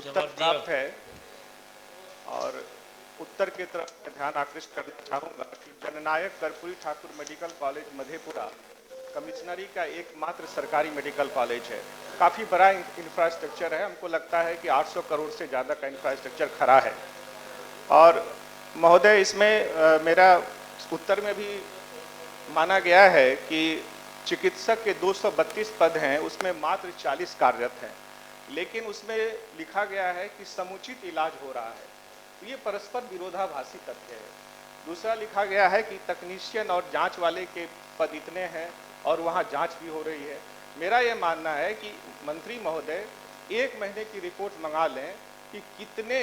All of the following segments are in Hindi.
उत्तर प्राप्त है और उत्तर की तरफ ध्यान आकृष्ट करना चाहूंगा कि जननायक कर्पूरी ठाकुर मेडिकल कॉलेज मधेपुरा कमिश्नरी का एकमात्र सरकारी मेडिकल कॉलेज है। काफ़ी बड़ा इंफ्रास्ट्रक्चर है, हमको लगता है कि 800 करोड़ से ज़्यादा का इंफ्रास्ट्रक्चर खड़ा है। और महोदय, इसमें मेरा उत्तर में भी माना गया है कि चिकित्सक के 232 पद हैं, उसमें मात्र 40 कार्यरत हैं, लेकिन उसमें लिखा गया है कि समुचित इलाज हो रहा है। तो ये परस्पर विरोधाभासी तथ्य है। दूसरा लिखा गया है कि तकनीशियन और जांच वाले के पद इतने हैं और वहाँ जांच भी हो रही है। मेरा ये मानना है कि मंत्री महोदय 1 महीने की रिपोर्ट मंगा लें कि कितने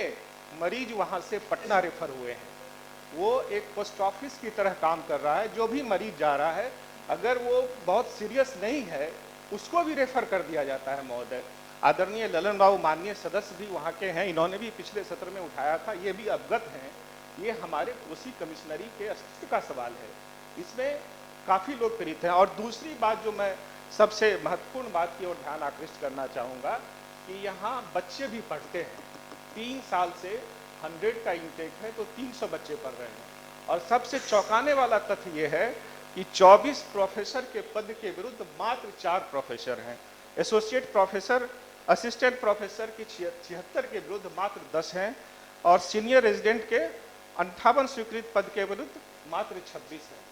मरीज वहाँ से पटना रेफर हुए हैं। वो एक पोस्ट ऑफिस की तरह काम कर रहा है। जो भी मरीज जा रहा है, अगर वो बहुत सीरियस नहीं है, उसको भी रेफर कर दिया जाता है महोदय। आदरणीय ललन बाबू माननीय सदस्य भी वहाँ के हैं, इन्होंने भी पिछले सत्र में उठाया था, ये भी अवगत हैं। ये हमारे कोसी कमिश्नरी के अस्तित्व का सवाल है, इसमें काफ़ी लोग पीड़ित हैं। और दूसरी बात जो मैं सबसे महत्वपूर्ण बात की ओर ध्यान आकृष्ट करना चाहूँगा कि यहाँ बच्चे भी पढ़ते हैं। 3 साल से 100 का इंटेक है तो 300 बच्चे पढ़ रहे हैं। और सबसे चौंकाने वाला तथ्य ये है कि 24 प्रोफेसर के पद के विरुद्ध मात्र 4 प्रोफेसर हैं। एसोसिएट प्रोफेसर, असिस्टेंट प्रोफेसर की 76 के विरुद्ध मात्र 10 हैं और सीनियर रेजिडेंट के 58 स्वीकृत पद के विरुद्ध मात्र 26 हैं।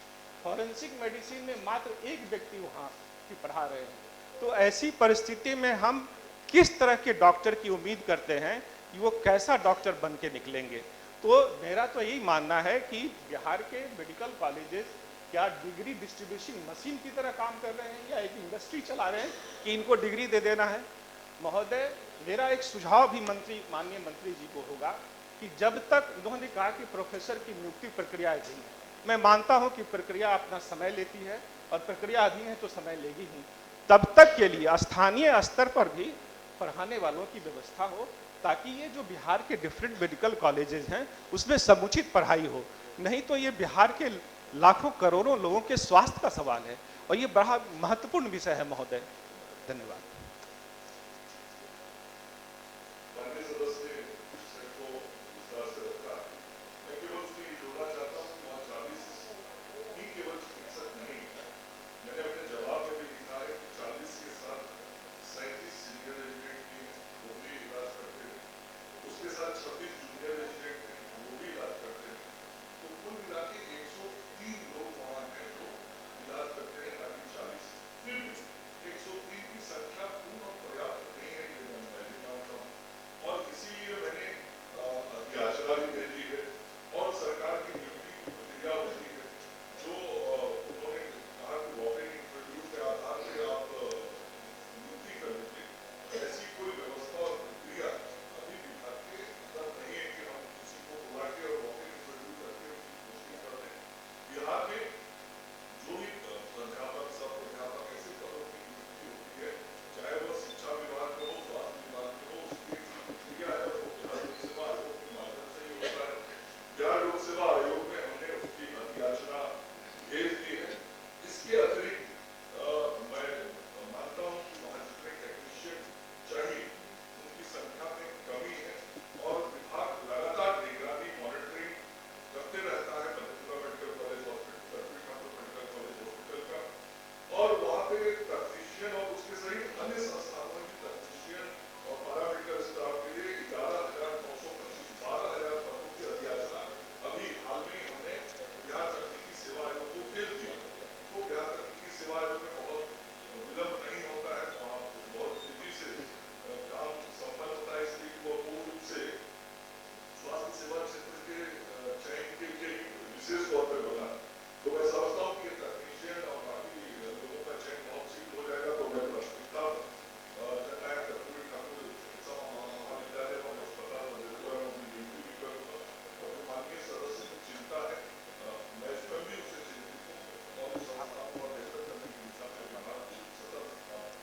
फॉरेंसिक मेडिसिन में मात्र 1 व्यक्ति वहाँ की पढ़ा रहे हैं। तो ऐसी परिस्थिति में हम किस तरह के डॉक्टर की उम्मीद करते हैं कि वो कैसा डॉक्टर बन के निकलेंगे। तो मेरा तो यही मानना है कि बिहार के मेडिकल कॉलेजेस क्या डिग्री डिस्ट्रीब्यूशन मशीन की तरह काम कर रहे हैं या एक इंडस्ट्री चला रहे हैं कि इनको डिग्री दे देना है। महोदय, मेरा एक सुझाव भी माननीय मंत्री जी को होगा कि जब तक उन्होंने कहा कि प्रोफेसर की नियुक्ति प्रक्रिया अधीन है, मैं मानता हूं कि प्रक्रिया अपना समय लेती है और प्रक्रिया अधीन है तो समय लेगी ही, तब तक के लिए स्थानीय स्तर पर भी पढ़ाने वालों की व्यवस्था हो, ताकि ये जो बिहार के डिफरेंट मेडिकल कॉलेजेस हैं उसमें समुचित पढ़ाई हो। नहीं तो ये बिहार के लाखों करोड़ों लोगों के स्वास्थ्य का सवाल है और ये बड़ा महत्वपूर्ण विषय है महोदय। धन्यवाद।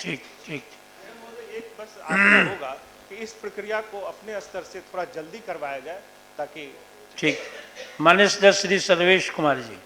ठीक ठीक। एक बस आग्रह होगा कि इस प्रक्रिया को अपने स्तर से थोड़ा जल्दी करवाया जाए ताकि। ठीक। माननीय सदस्य श्री सर्वेश कुमार जी।